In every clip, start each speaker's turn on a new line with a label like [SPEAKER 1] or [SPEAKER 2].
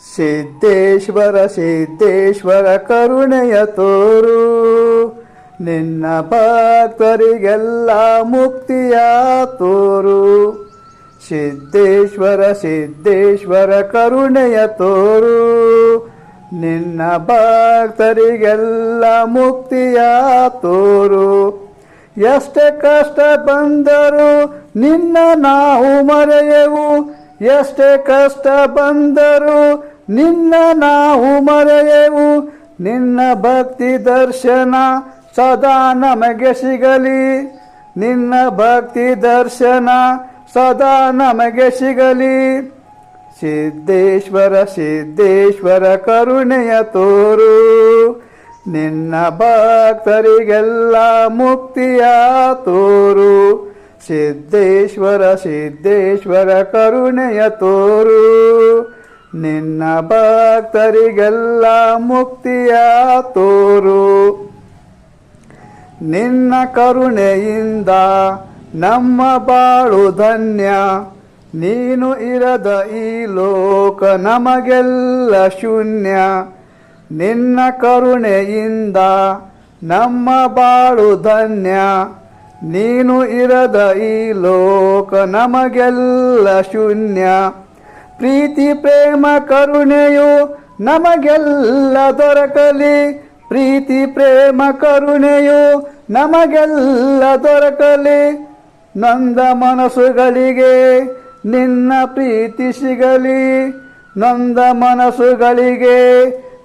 [SPEAKER 1] ಸಿದ್ದೇಶ್ವರ ಸಿದ್ದೇಶ್ವರ ಕರುಣೆಯ ತೋರು, ನಿನ್ನ ಭಕ್ತರಿಗೆಲ್ಲ ಮುಕ್ತಿಯ ತೋರು. ಸಿದ್ದೇಶ್ವರ ಸಿದ್ದೇಶ್ವರ ಕರುಣೆಯ ತೋರು, ನಿನ್ನ ಭಕ್ತರಿಗೆಲ್ಲ ಮುಕ್ತಿಯ ತೋರು. ಎಷ್ಟೇ ಕಷ್ಟ ಬಂದರೂ ನಿನ್ನ ನಾವು ಮರೆಯೆವು, ಎಷ್ಟೇ ಕಷ್ಟ ಬಂದರೂ ನಿನ್ನ ನಾವು ಮರೆಯೆವು. ನಿನ್ನ ಭಕ್ತಿ ದರ್ಶನ ಸದಾ ನಮಗೆ ಸಿಗಲಿ, ನಿನ್ನ ಭಕ್ತಿ ದರ್ಶನ ಸದಾ ನಮಗೆ ಸಿಗಲಿ. ಸಿದ್ದೇಶ್ವರ ಸಿದ್ದೇಶ್ವರ ಕರುಣೆಯ ತೋರು, ನಿನ್ನ ಭಕ್ತರಿಗೆಲ್ಲ ಮುಕ್ತಿಯ ತೋರು. ಸಿದ್ದೇಶ್ವರ ಸಿದ್ದೇಶ್ವರ ಕರುಣೆಯ ತೋರು, ನಿನ್ನ ಭಕ್ತರಿಗೆಲ್ಲ ಮುಕ್ತಿಯ ತೋರು. ನಿನ್ನ ಕರುಣೆಯಿಂದ ನಮ್ಮ ಬಾಳು ಧನ್ಯ, ನೀನು ಇರದ ಈ ಲೋಕ ನಮಗೆಲ್ಲ ಶೂನ್ಯ. ನಿನ್ನ ಕರುಣೆಯಿಂದ ನಮ್ಮ ಬಾಳು ಧನ್ಯ, ನೀನು ಇರದ ಈ ಲೋಕ ನಮಗೆಲ್ಲ ಶೂನ್ಯ. ಪ್ರೀತಿ ಪ್ರೇಮ ಕರುಣೆಯು ನಮಗೆಲ್ಲ ದೊರಕಲಿ, ಪ್ರೀತಿ ಪ್ರೇಮ ಕರುಣೆಯು ನಮಗೆಲ್ಲ ದೊರಕಲಿ. ನೊಂದ ಮನಸ್ಸುಗಳಿಗೆ ನಿನ್ನ ಪ್ರೀತಿ ಸಿಗಲಿ, ನೊಂದ ಮನಸ್ಸುಗಳಿಗೆ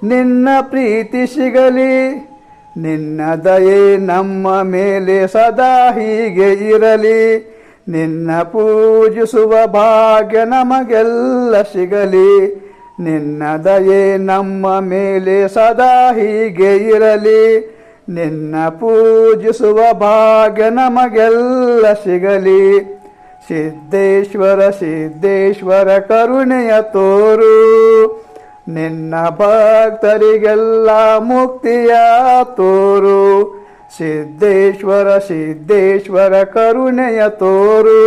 [SPEAKER 1] ನಿನ್ನ ಪ್ರೀತಿ ಸಿಗಲಿ. ನಿನ್ನ ದಯೆ ನಮ್ಮ ಮೇಲೆ ಸದಾ ಹೀಗೆ ಇರಲಿ, ನಿನ್ನ ಪೂಜಿಸುವ ಭಾಗ್ಯ ನಮಗೆಲ್ಲ ಸಿಗಲಿ. ನಿನ್ನ ದಯೆ ನಮ್ಮ ಮೇಲೆ ಸದಾ ಹೀಗೆ ಇರಲಿ, ನಿನ್ನ ಪೂಜಿಸುವ ಭಾಗ್ಯ ನಮಗೆಲ್ಲ ಸಿಗಲಿ. ಸಿದ್ದೇಶ್ವರ ಸಿದ್ದೇಶ್ವರ ಕರುಣೆಯ ತೋರು, ನಿನ್ನ ಭಕ್ತರಿಗೆಲ್ಲ ಮುಕ್ತಿಯ ತೋರು. ಸಿದ್ದೇಶ್ವರ ಸಿದ್ದೇಶ್ವರ ಕರುಣೆಯ ತೋರು,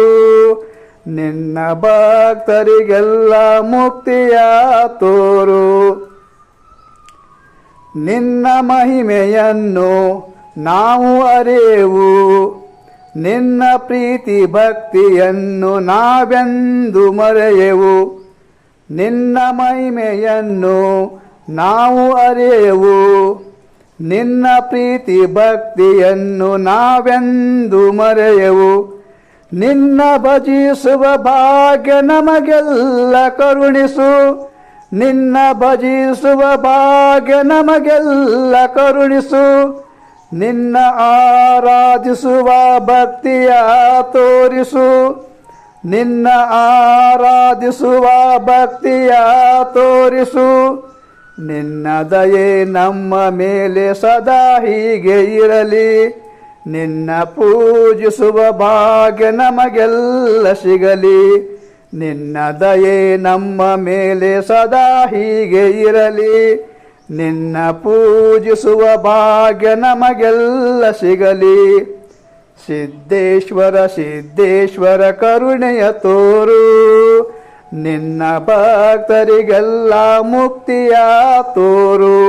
[SPEAKER 1] ನಿನ್ನ ಭಕ್ತರಿಗೆಲ್ಲ ಮುಕ್ತಿಯ ತೋರು. ನಿನ್ನ ಮಹಿಮೆಯನ್ನು ನಾವು ಅರಿಯೆವು, ನಿನ್ನ ಪ್ರೀತಿ ಭಕ್ತಿಯನ್ನು ನಾವೆಂದು ಮರೆಯೆವು. ನಿನ್ನ ಮಹಿಮೆಯನ್ನು ನಾವು ಅರಿಯೆವು, ನಿನ್ನ ಪ್ರೀತಿ ಭಕ್ತಿಯನ್ನು ನಾವೆಂದು ಮರೆಯೆವು. ನಿನ್ನ ಭಜಿಸುವ ಭಾಗ್ಯ ನಮಗೆಲ್ಲ ಕರುಣಿಸು, ನಿನ್ನ ಭಜಿಸುವ ಭಾಗ್ಯ ನಮಗೆಲ್ಲ ಕರುಣಿಸು. ನಿನ್ನ ಆರಾಧಿಸುವ ಭಕ್ತಿಯ ತೋರಿಸು, ನಿನ್ನ ಆರಾಧಿಸುವ ಭಕ್ತಿಯ ತೋರಿಸು. ನಿನ್ನ ದಯೆ ನಮ್ಮ ಮೇಲೆ ಸದಾ ಹೀಗೆ ಇರಲಿ, ನಿನ್ನ ಪೂಜಿಸುವ ಭಾಗ್ಯ ನಮಗೆಲ್ಲ ಸಿಗಲಿ. ನಿನ್ನ ದಯೆ ನಮ್ಮ ಮೇಲೆ ಸದಾ ಹೀಗೆ ಇರಲಿ, ನಿನ್ನ ಪೂಜಿಸುವ ಭಾಗ್ಯ ನಮಗೆಲ್ಲ ಸಿಗಲಿ. ಸಿದ್ದೇಶ್ವರ ಸಿದ್ದೇಶ್ವರ ಕರುಣೆಯ ತೋರು, ನಿನ್ನ ಭಕ್ತರಿಗೆಲ್ಲ ಮುಕ್ತಿಯ ತೋರು.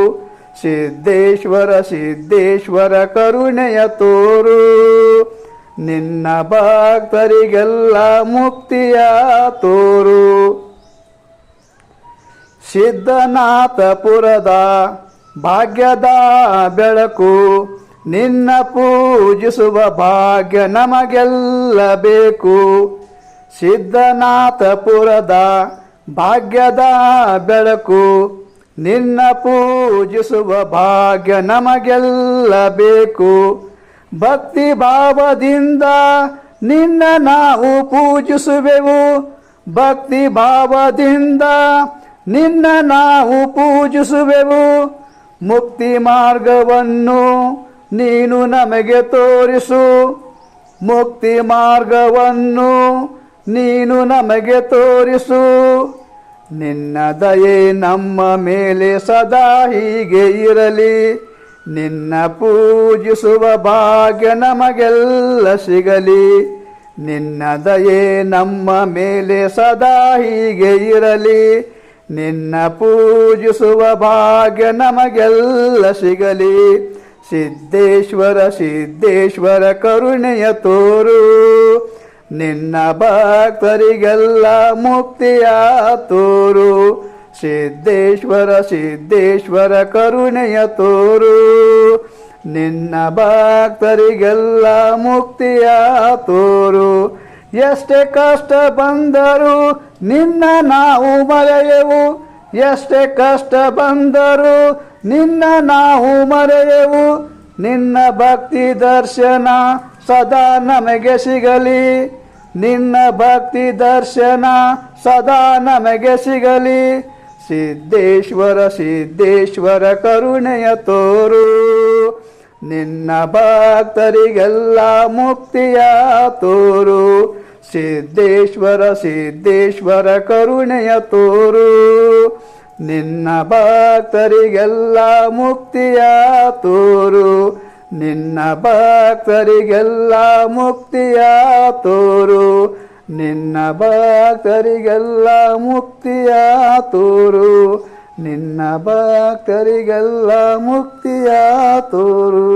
[SPEAKER 1] ಸಿದ್ದೇಶ್ವರ ಸಿದ್ದೇಶ್ವರ ಕರುಣೆಯ ತೋರು, ನಿನ್ನ ಭಕ್ತರಿಗೆಲ್ಲ ಮುಕ್ತಿಯ ತೋರು. ಸಿದ್ಧನಾಥಪುರದ ಭಾಗ್ಯದ ಬೆಳಕು, ನಿನ್ನ ಪೂಜಿಸುವ ಭಾಗ್ಯ ನಮಗೆಲ್ಲ ಬೇಕು. ಸಿದ್ಧನಾಥಪುರದ ಭಾಗ್ಯದ ಬೆಳಕು, ನಿನ್ನ ಪೂಜಿಸುವ ಭಾಗ್ಯ ನಮಗೆಲ್ಲ ಬೇಕು. ಭಕ್ತಿ ಭಾವದಿಂದ ನಿನ್ನ ನಾವು ಪೂಜಿಸುವೆವು, ಭಕ್ತಿ ಭಾವದಿಂದ ನಿನ್ನ ನಾವು ಪೂಜಿಸುವೆವು. ಮುಕ್ತಿ ಮಾರ್ಗವನ್ನು ನೀನು ನಮಗೆ ತೋರಿಸು, ಮುಕ್ತಿ ಮಾರ್ಗವನ್ನು ನೀನು ನಮಗೆ ತೋರಿಸು. ನಿನ್ನ ದಯೆ ನಮ್ಮ ಮೇಲೆ ಸದಾ ಹೀಗೆ ಇರಲಿ, ನಿನ್ನ ಪೂಜಿಸುವ ಭಾಗ್ಯ ನಮಗೆಲ್ಲ ಸಿಗಲಿ. ನಿನ್ನ ದಯೆ ನಮ್ಮ ಮೇಲೆ ಸದಾ ಹೀಗೆ ಇರಲಿ, ನಿನ್ನ ಪೂಜಿಸುವ ಭಾಗ್ಯ ನಮಗೆಲ್ಲ ಸಿಗಲಿ. ಸಿದ್ದೇಶ್ವರ ಸಿದ್ದೇಶ್ವರ ಕರುಣೆಯ ತೋರು, ನಿನ್ನ ಭಕ್ತರಿಗೆಲ್ಲ ಮುಕ್ತಿಯ ತೋರು. ಸಿದ್ದೇಶ್ವರ ಸಿದ್ದೇಶ್ವರ ಕರುಣೆಯ ತೋರು, ನಿನ್ನ ಭಕ್ತರಿಗೆಲ್ಲ ಮುಕ್ತಿಯ ತೋರು. ಎಷ್ಟೇ ಕಷ್ಟ ಬಂದರೂ ನಿನ್ನ ನಾವು ಮರೆಯೆವು, ಎಷ್ಟೇ ಕಷ್ಟ ಬಂದರೂ ನಿನ್ನ ನಾವು ಮರೆಯೆವು. ನಿನ್ನ ಭಕ್ತಿ ದರ್ಶನ ಸದಾ ನಮಗೆ ಸಿಗಲಿ, ನಿನ್ನ ಭಕ್ತಿ ದರ್ಶನ ಸದಾ ನಮಗೆ ಸಿಗಲಿ. ಸಿದ್ದೇಶ್ವರ ಸಿದ್ದೇಶ್ವರ ಕರುಣೆಯ ತೋರು, ನಿನ್ನ ಭಕ್ತರಿಗೆಲ್ಲ ಮುಕ್ತಿಯ ತೋರು. ಸಿದ್ದೇಶ್ವರ ಸಿದ್ದೇಶ್ವರ ಕರುಣೆಯ ತೋರು, ನಿನ್ನ ಭಕ್ತರಿಗೆಲ್ಲ ಮುಕ್ತಿಯ ತೋರು. ನಿನ್ನ ಭಕ್ತರಿಗೆಲ್ಲ ಮುಕ್ತಿಯ ತೋರು, ನಿನ್ನ ಭಕ್ತರಿಗೆಲ್ಲ ಮುಕ್ತಿಯ ತೋರು. ನಿನ್ನ ಭಕ್ತರಿಗೆಲ್ಲ ಮುಕ್ತಿಯ ತೋರು.